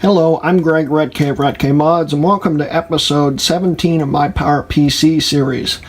Hello, I'm Greg Redcave Mods, and welcome to episode 17 of my PowerPC series.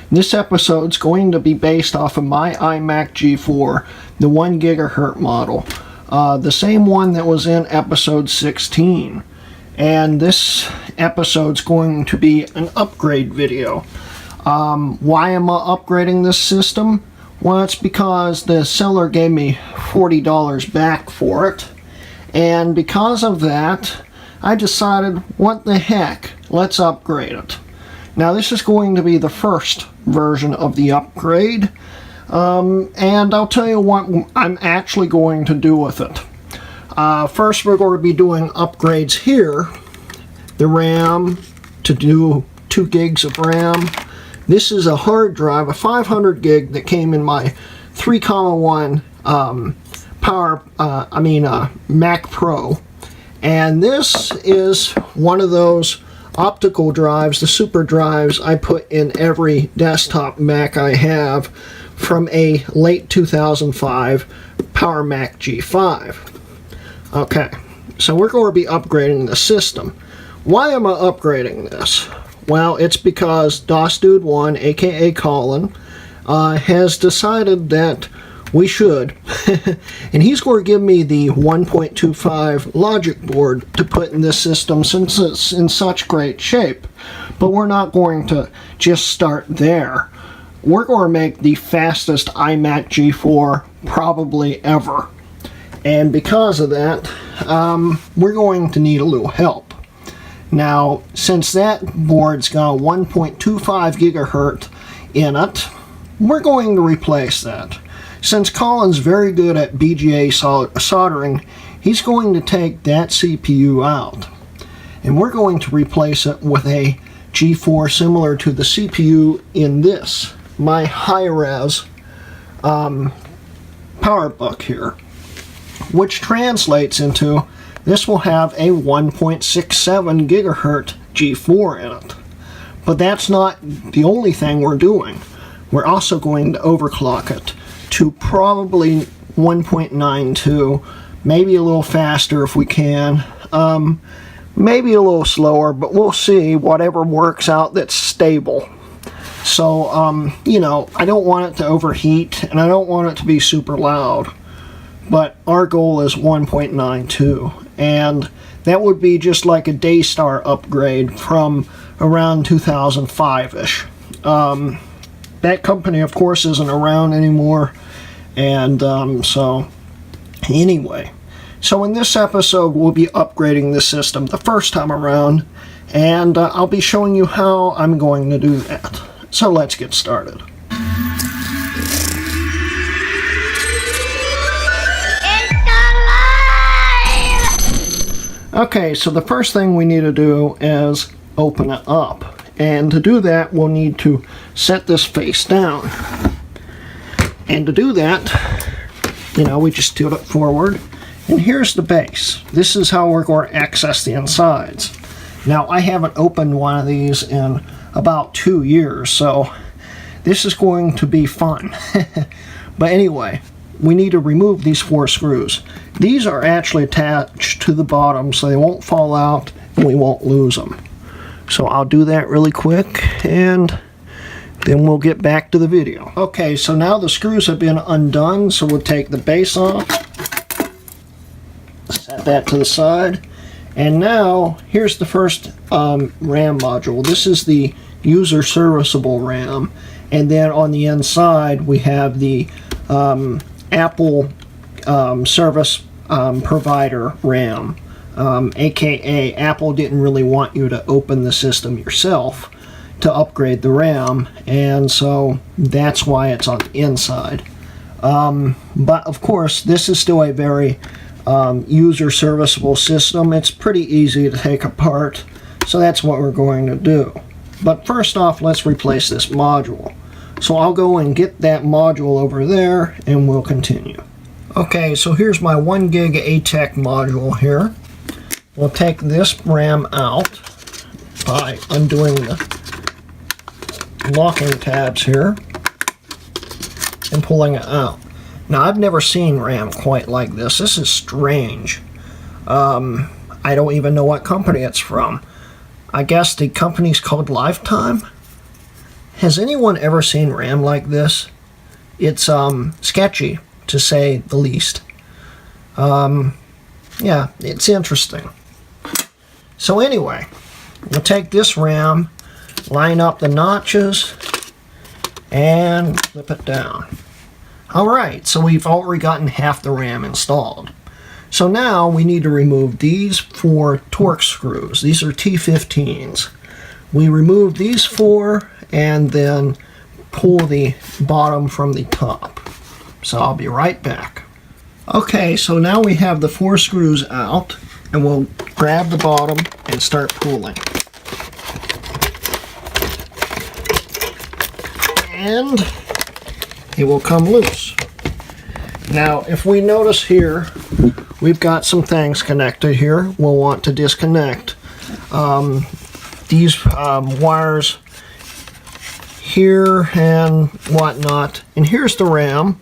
This episode's going to be based off of my iMac G4, the 1 GHz model, the same one that was in episode 16. And this episode's going to be an upgrade video. Why am I upgrading this system? Well, it's because the seller gave me $40 back for it. And because of that, I decided, what the heck, let's upgrade it. Now, this is going to be the first version of the upgrade. And I'll tell you what I'm actually going to do with it. First, we're going to be doing upgrades here. The RAM, to do 2 gigs of RAM. This is a hard drive, a 500 gig that came in my 3,1 Mac Pro. And this is one of those optical drives, the super drives I put in every desktop Mac I have from a late 2005 Power Mac G5. Okay, so we're going to be upgrading the system. Why am I upgrading this? Well, it's because DOS-Dude1, aka Collin, has decided that we should, and he's going to give me the 1.25 logic board to put in this system since it's in such great shape. But we're not going to just start there. We're going to make the fastest iMac G4 probably ever. And because of that, we're going to need a little help. Now, since that board's got 1.25 gigahertz in it, we're going to replace that. Since Collin's very good at BGA soldering, he's going to take that CPU out. And we're going to replace it with a G4 similar to the CPU in this, my high-res PowerBook here, which translates into this will have a 1.67 gigahertz G4 in it. But that's not the only thing we're doing. We're also going to overclock it to probably 1.92, maybe a little faster if we can, maybe a little slower, but we'll see, whatever works out that's stable. So, you know, I don't want it to overheat, and I don't want it to be super loud, but our goal is 1.92, and that would be just like a Daystar upgrade from around 2005-ish. That company, of course, isn't around anymore. And so, anyway. So in this episode, we'll be upgrading the system the first time around. And I'll be showing you how I'm going to do that. So let's get started. Okay, so the first thing we need to do is open it up. And to do that, we'll need to set this face down. And to do that, you know, we just tilt it forward. And here's the base. This is how we're going to access the insides. Now, I haven't opened one of these in about 2 years, so this is going to be fun. But anyway, we need to remove these 4 screws. These are actually attached to the bottom, so they won't fall out and we won't lose them. So I'll do that really quick, and then we'll get back to the video. Okay, so now the screws have been undone, so we'll take the base off, set that to the side, and now here's the first RAM module. This is the user serviceable RAM, and then on the inside we have the Apple service provider RAM. AKA Apple didn't really want you to open the system yourself to upgrade the RAM, and so that's why it's on the inside. But of course, this is still a very user serviceable system. It's pretty easy to take apart, so that's what we're going to do. But first off, let's replace this module. So I'll go and get that module over there, and we'll continue. Okay, so here's my 1 gig ATEC module here. We'll take this RAM out by undoing the locking tabs here and pulling it out. Now, I've never seen RAM quite like this. This is strange. I don't even know what company it's from. I guess the company's called Lifetime. Has anyone ever seen RAM like this? It's sketchy, to say the least. Yeah, it's interesting. So anyway, we'll take this RAM, line up the notches, and flip it down. Alright, so we've already gotten half the RAM installed. So now we need to remove these 4 Torx screws. These are T15s. We remove these 4 and then pull the bottom from the top. So I'll be right back. Okay, so now we have the 4 screws out, and we'll grab the bottom and start pulling. And it will come loose. Now, if we notice here, we've got some things connected here. We'll want to disconnect these wires here and whatnot. And here's the RAM.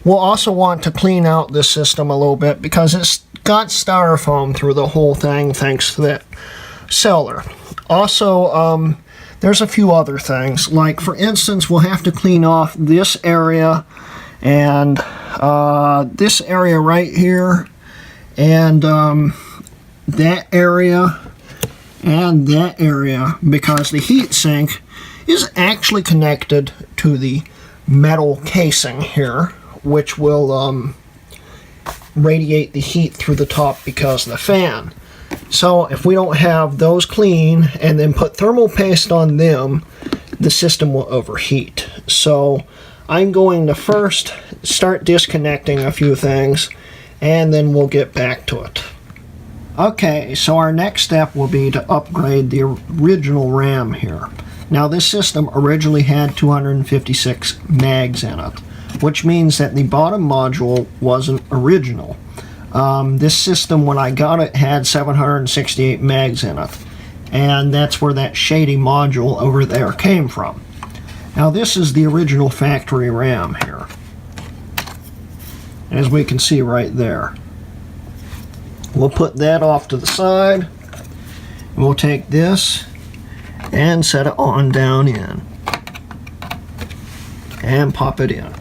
We'll also want to clean out this system a little bit because it's got styrofoam through the whole thing thanks to that sealer. Also, there's a few other things. Like, for instance, we'll have to clean off this area and this area right here, and that area and that area, because the heat sink is actually connected to the metal casing here, which will radiate the heat through the top because of the fan. So if we don't have those clean and then put thermal paste on them, the system will overheat. So I'm going to first start disconnecting a few things, and then we'll get back to it. Okay, so our next step will be to upgrade the original RAM here. Now, this system originally had 256 mags in it, which means that the bottom module wasn't original. This system, when I got it, had 768 mags in it, and that's where that shady module over there came from. Now, this is the original factory RAM here, as we can see right there. We'll put that off to the side, and we'll take this and set it on down in, and pop it in.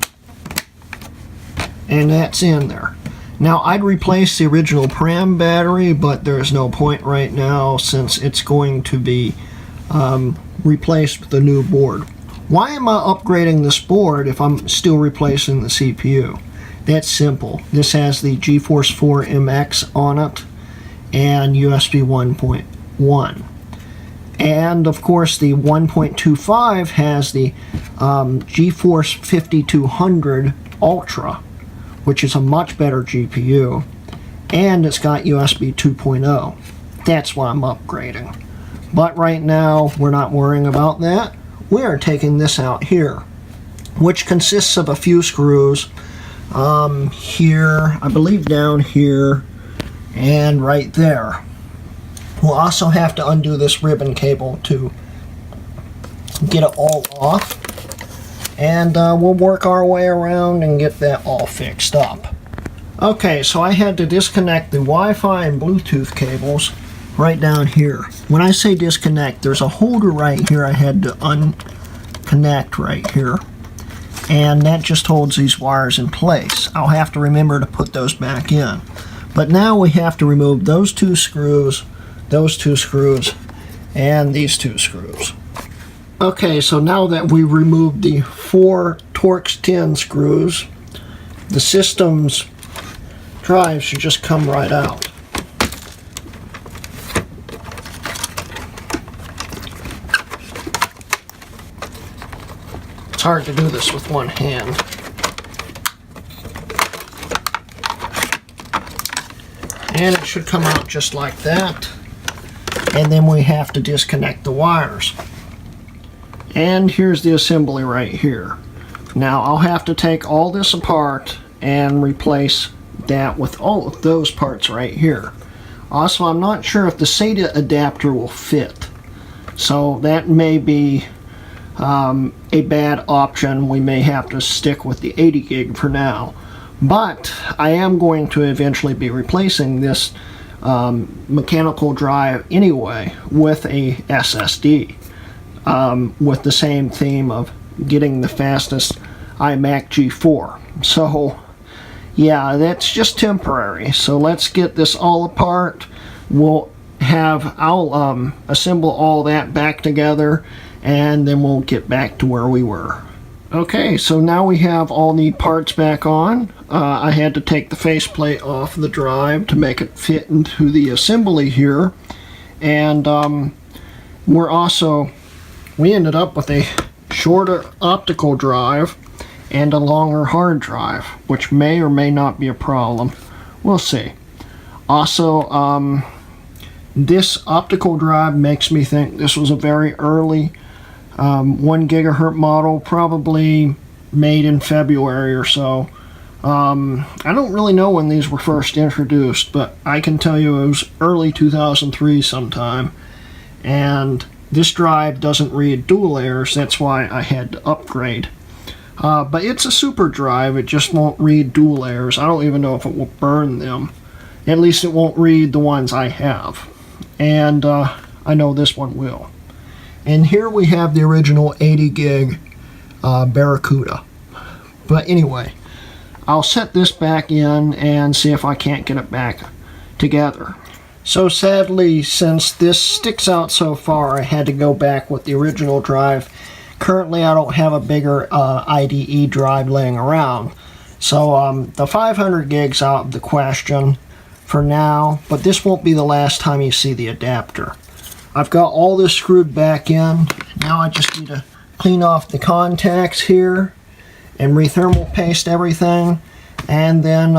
And that's in there. Now, I'd replace the original RAM battery, but there's no point right now since it's going to be replaced with a new board. Why am I upgrading this board if I'm still replacing the CPU? That's simple. This has the GeForce 4 MX on it and USB 1.1. And of course the 1.25 has the GeForce 5200 Ultra, which is a much better GPU, and it's got USB 2.0. That's why I'm upgrading. But right now we're not worrying about that. We're taking this out here, which consists of a few screws here, I believe down here, and right there. We'll also have to undo this ribbon cable to get it all off, and we'll work our way around and get that all fixed up. Okay, so I had to disconnect the Wi-Fi and Bluetooth cables right down here. When I say disconnect, there's a holder right here I had to unconnect right here, and that just holds these wires in place. I'll have to remember to put those back in. But now we have to remove those 2 screws, those 2 screws, and these 2 screws. Okay, so now that we removed the 4 Torx 10 screws, the system's drive should just come right out. It's hard to do this with one hand. And it should come out just like that. And then we have to disconnect the wires. And here's the assembly right here. Now I'll have to take all this apart and replace that with all of those parts right here. Also, I'm not sure if the SATA adapter will fit. So that may be a bad option. We may have to stick with the 80 gig for now. But I am going to eventually be replacing this mechanical drive anyway with a SSD, with the same theme of getting the fastest iMac G4. So yeah, that's just temporary. So let's get this all apart. I'll assemble all that back together, and then we'll get back to where we were. Okay, so now we have all the parts back on. I had to take the faceplate off the drive to make it fit into the assembly here. And we ended up with a shorter optical drive and a longer hard drive, which may or may not be a problem. We'll see. Also, this optical drive makes me think this was a very early 1 gigahertz model, probably made in February or so. I don't really know when these were first introduced, but I can tell you it was early 2003 sometime. And this drive doesn't read dual layers, that's why I had to upgrade. But it's a super drive, it just won't read dual layers. I don't even know if it will burn them. At least it won't read the ones I have. And I know this one will. And here we have the original 80 gig Barracuda. But anyway, I'll set this back in and see if I can't get it back together. So sadly, since this sticks out so far, I had to go back with the original drive. Currently, I don't have a bigger IDE drive laying around. So the 500 gigs out of the question for now, but this won't be the last time you see the adapter. I've got all this screwed back in. Now I just need to clean off the contacts here and re-thermal paste everything, and then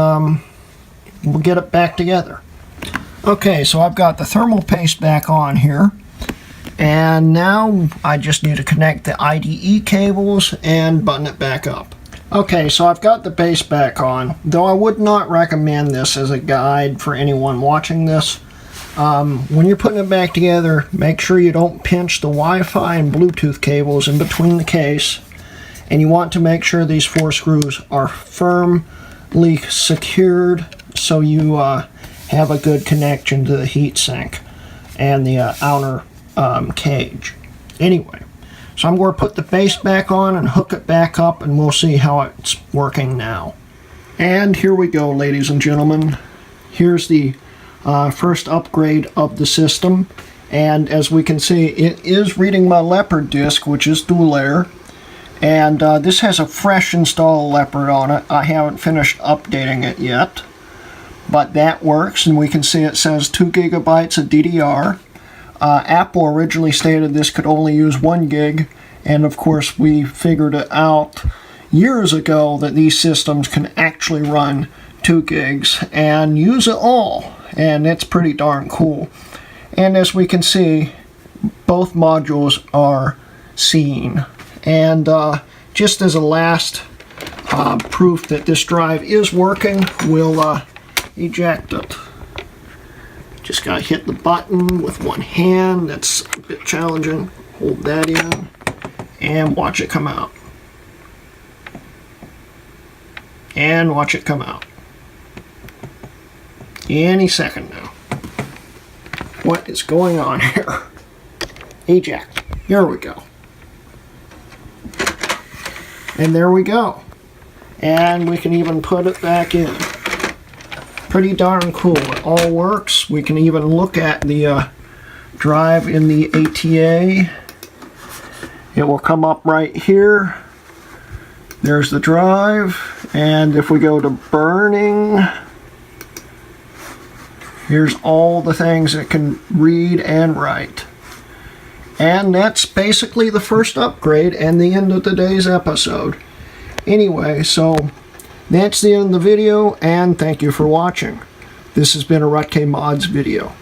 we'll get it back together. Okay, so I've got the thermal paste back on here, and now I just need to connect the IDE cables and button it back up. Okay, so I've got the base back on, though I would not recommend this as a guide for anyone watching this. When you're putting it back together, make sure you don't pinch the Wi-Fi and Bluetooth cables in between the case, and you want to make sure these 4 screws are firmly secured so you have a good connection to the heatsink and the outer cage. Anyway, so I'm going to put the base back on and hook it back up, and we'll see how it's working now. And here we go, ladies and gentlemen. Here's the first upgrade of the system, and as we can see, it is reading my Leopard disk, which is dual layer, and this has a fresh install Leopard on it. I haven't finished updating it yet, but that works, and we can see it says 2 gigabytes of DDR. Apple originally stated this could only use 1 gig, and of course we figured it out years ago that these systems can actually run 2 gigs and use it all, and it's pretty darn cool. And as we can see, both modules are seen. And just as a last proof that this drive is working, we'll eject it. Just gotta hit the button with one hand. That's a bit challenging. Hold that in and watch it come out. And watch it come out. Any second now. What is going on here? Eject. Here we go. And there we go. And we can even put it back in. Pretty darn cool. It all works. We can even look at the drive in the ATA. It will come up right here. There's the drive. And if we go to burning, here's all the things it can read and write. And that's basically the first upgrade and the end of today's episode. Anyway, so that's the end of the video, and thank you for watching. This has been a Rutke Mods video.